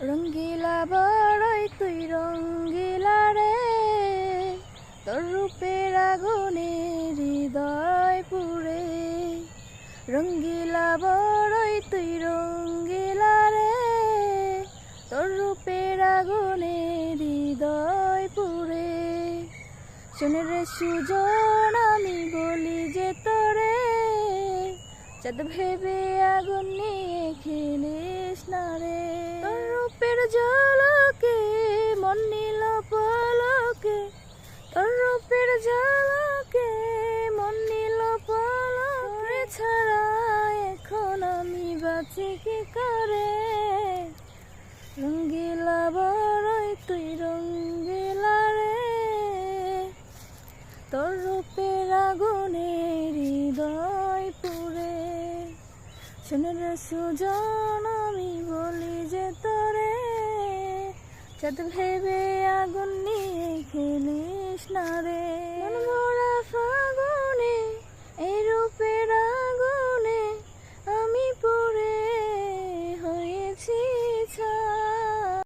রঙ্গিলা বড়ই তুই রঙ্গিলা রে, তোর রূপের আগুনে হৃদয় পুরে। রঙ্গিলা বড়ই তুই রঙ্গিলা রে, তোর রূপের আগুনে হৃদয় পুরে। শোনে রে সুজন আমি বলি যে তোরে, চাঁদ ভেবে আগুন নিয়ে খেলিস না রে। তোর রূপের ঝলকে মন নিল পলকে, তোর রূপের ঝলকে মন নিল পলকে। ছাড়া এখন আমি বাঁচি কি করে। রঙ্গিলা বড়ই তুই রঙ্গিলা রে, তোর রূপের আগুনে হৃদয় পুরে। শোনে রে সুজন আমি বলি যে তোরে, চাঁদ ভেবে আগুন নিয়ে খেলিস না রে।